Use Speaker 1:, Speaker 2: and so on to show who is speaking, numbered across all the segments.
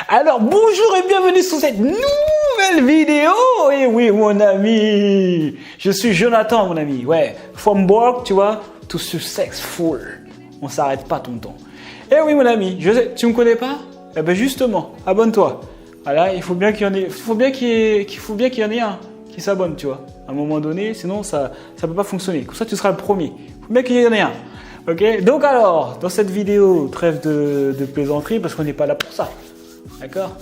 Speaker 1: Alors bonjour et bienvenue sur cette nouvelle vidéo. Et oui mon ami, je suis Jonathan mon ami. Ouais, from work tu vois, to successful. On s'arrête pas tout le temps. Et oui mon ami, je sais, tu me connais pas? Eh ben justement, abonne-toi. Voilà, il faut bien qu'il y en ait, qu'il y en ait un qui s'abonne, tu vois. À un moment donné, sinon ça peut pas fonctionner. Comme ça tu seras le premier. Il faut bien qu'il y en ait un. Ok, donc alors, dans cette vidéo, trêve de plaisanterie parce qu'on n'est pas là pour ça. D'accord.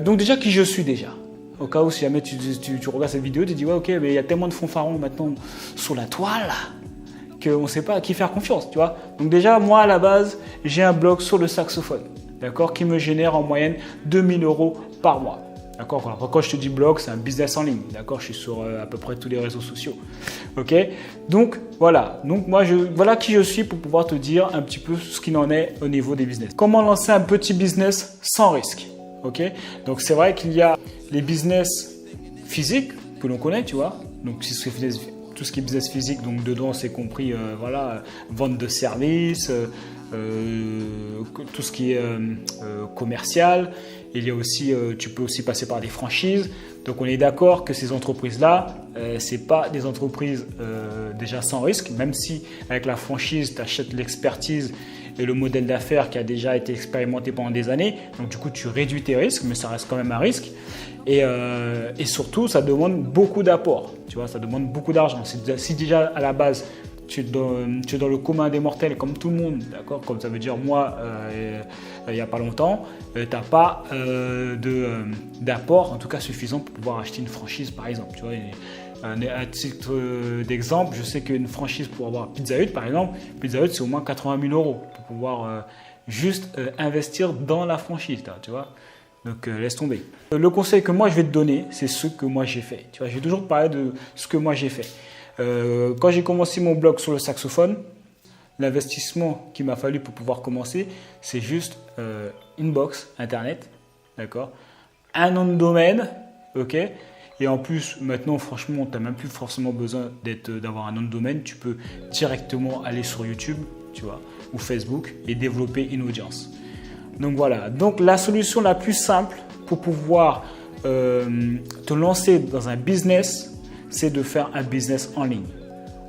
Speaker 1: Donc déjà, qui je suis déjà? Au cas où si jamais tu regardes cette vidéo, tu te dis ouais ok, mais il y a tellement de fanfarons maintenant sur la toile qu'on ne sait pas à qui faire confiance, tu vois. Donc déjà, moi à la base, j'ai un blog sur le saxophone, d'accord, qui me génère en moyenne 2000 € par mois. D'accord. Après, quand je te dis blog, c'est un business en ligne. D'accord. Je suis sur à peu près tous les réseaux sociaux. Ok. Donc voilà. Donc moi, voilà qui je suis pour pouvoir te dire un petit peu ce qu'il en est au niveau des business. Comment lancer un petit business sans risque. Ok. Donc c'est vrai qu'il y a les business physiques que l'on connaît, tu vois. Donc si c'est tout ce qui est business physique, donc dedans c'est compris voilà, vente de services, tout ce qui est commercial. Il y a aussi, tu peux aussi passer par des franchises. Donc on est d'accord que ces entreprises-là, c'est pas des entreprises déjà sans risque, même si avec la franchise, tu achètes l'expertise et le modèle d'affaires qui a déjà été expérimenté pendant des années. Donc du coup, tu réduis tes risques, mais ça reste quand même un risque. Et surtout, ça demande beaucoup d'apports. Tu vois, ça demande beaucoup d'argent. Si déjà à la base, tu es dans le commun des mortels comme tout le monde, d'accord, comme ça veut dire moi il n'y a pas longtemps, tu n'as pas d'apport en tout cas suffisant pour pouvoir acheter une franchise par exemple. Tu vois, à titre d'exemple, je sais qu'une franchise pour avoir Pizza Hut par exemple, Pizza Hut c'est au moins 80 000 € pour pouvoir juste investir dans la franchise, tu vois. Donc laisse tomber. Le conseil que moi je vais te donner, c'est ce que moi j'ai fait. Tu vois, je vais toujours te parler de ce que moi j'ai fait. Quand j'ai commencé mon blog sur le saxophone, l'investissement qu'il m'a fallu pour pouvoir commencer, c'est juste une box internet, d'accord, un nom de domaine, ok. Et en plus, maintenant, franchement, tu n'as même plus forcément besoin d'avoir un nom de domaine. Tu peux directement aller sur YouTube, tu vois, ou Facebook et développer une audience. Donc voilà. Donc la solution la plus simple pour pouvoir te lancer dans un business, c'est de faire un business en ligne.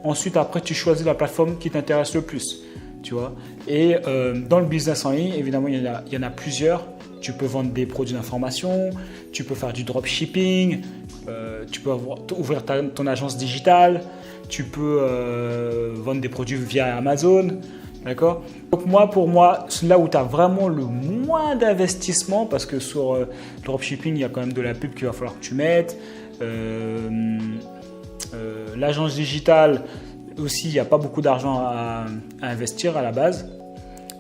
Speaker 1: Ensuite, après, tu choisis la plateforme qui t'intéresse le plus, tu vois. Et dans le business en ligne, évidemment, il y en a plusieurs. Tu peux vendre des produits d'information, tu peux faire du dropshipping, tu peux ouvrir ton agence digitale, tu peux vendre des produits via Amazon, d'accord. Donc pour moi, c'est là où tu as vraiment le moins d'investissement parce que sur dropshipping, il y a quand même de la pub qu'il va falloir que tu mettes. L'agence digitale aussi, il n'y a pas beaucoup d'argent à investir à la base.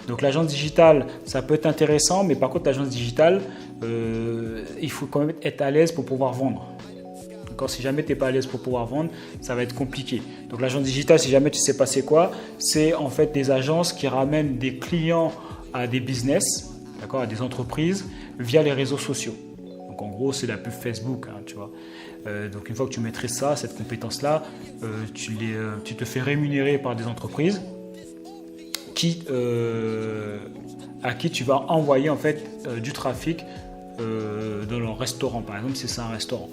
Speaker 1: Donc l'agence digitale, ça peut être intéressant, mais par contre l'agence digitale, il faut quand même être à l'aise pour pouvoir vendre. D'accord, si jamais tu n'es pas à l'aise pour pouvoir vendre, ça va être compliqué. Donc l'agence digitale, si jamais tu ne sais pas c'est quoi, c'est en fait des agences qui ramènent des clients à des business, d'accord, à des entreprises via les réseaux sociaux. Donc en gros, c'est la pub Facebook, hein, tu vois. Donc une fois que tu maîtrises ça, cette compétence-là, tu te fais rémunérer par des entreprises à qui tu vas envoyer en fait du trafic dans leur restaurant, par exemple, si c'est un restaurant.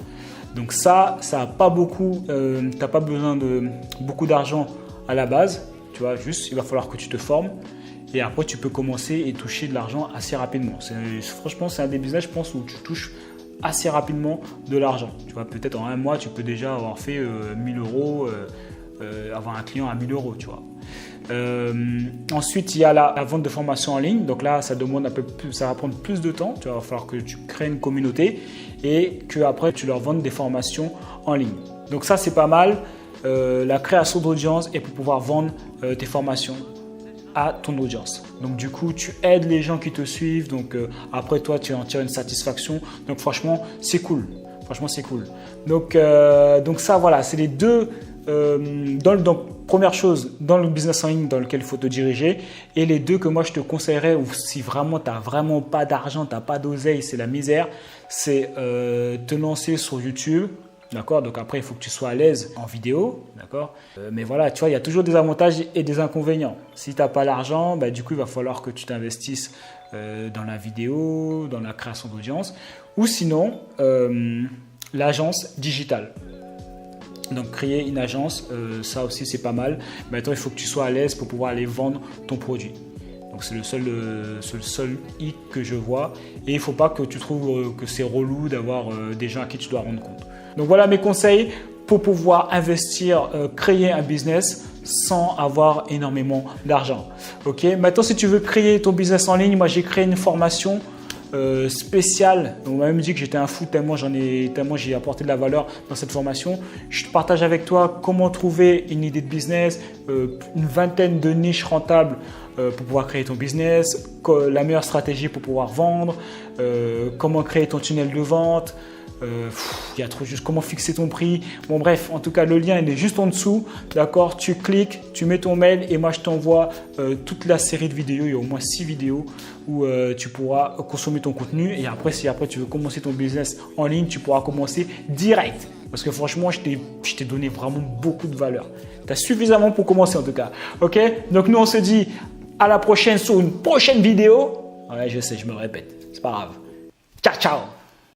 Speaker 1: Donc ça a pas beaucoup, t'as pas besoin de beaucoup d'argent à la base, tu vois. Juste, il va falloir que tu te formes et après tu peux commencer et toucher de l'argent assez rapidement. Franchement, c'est un des business, je pense, où tu touches assez rapidement de l'argent. Tu vois, peut-être en un mois, tu peux déjà avoir fait 1000 €, avoir un client à 1000 €, tu vois. Ensuite, il y a la vente de formation en ligne. Donc là, ça va prendre plus de temps. Il va falloir que tu crées une communauté et que après tu leur vendes des formations en ligne. Donc ça, c'est pas mal. La création d'audience et pour pouvoir vendre tes formations à ton audience. Donc du coup, tu aides les gens qui te suivent. Donc après toi, tu en tires une satisfaction. Donc franchement, c'est cool. Franchement, c'est cool. Donc ça, voilà, c'est les deux. Donc, première chose, dans le business en ligne dans lequel il faut te diriger. Et les deux que moi, je te conseillerais, ou si vraiment tu n'as vraiment pas d'argent, tu n'as pas d'oseille, c'est la misère, c'est te lancer sur YouTube. D'accord. Donc après, il faut que tu sois à l'aise en vidéo. D'accord. Mais voilà, tu vois, il y a toujours des avantages et des inconvénients. Si tu n'as pas l'argent, bah, du coup, il va falloir que tu t'investisses dans la vidéo, dans la création d'audience, ou sinon l'agence digitale. Donc créer une agence, ça aussi c'est pas mal. Maintenant il faut que tu sois à l'aise pour pouvoir aller vendre ton produit. Donc c'est le seul hic que je vois. Et il ne faut pas que tu trouves que c'est relou d'avoir des gens à qui tu dois rendre compte. Donc voilà mes conseils pour pouvoir investir, créer un business sans avoir énormément d'argent. Ok. Maintenant si tu veux créer ton business en ligne, moi j'ai créé une formation spécial. On m'a même dit que j'étais un fou tellement j'ai apporté de la valeur dans cette formation. Je te partage avec toi comment trouver une idée de business, une vingtaine de niches rentables pour pouvoir créer ton business, la meilleure stratégie pour pouvoir vendre, comment créer ton tunnel de vente. Il y a trop juste comment fixer ton prix. Bon bref, en tout cas le lien il est juste en dessous, d'accord. Tu cliques, tu mets ton mail et moi je t'envoie toute la série de vidéos. Il y a au moins 6 vidéos où tu pourras consommer ton contenu. Et après, si après tu veux commencer ton business en ligne, tu pourras commencer direct. Parce que franchement, je t'ai donné vraiment beaucoup de valeur. Tu as suffisamment pour commencer en tout cas. Ok. Donc nous on se dit à la prochaine sur une prochaine vidéo. Ouais, je sais, je me répète, c'est pas grave. Ciao, ciao.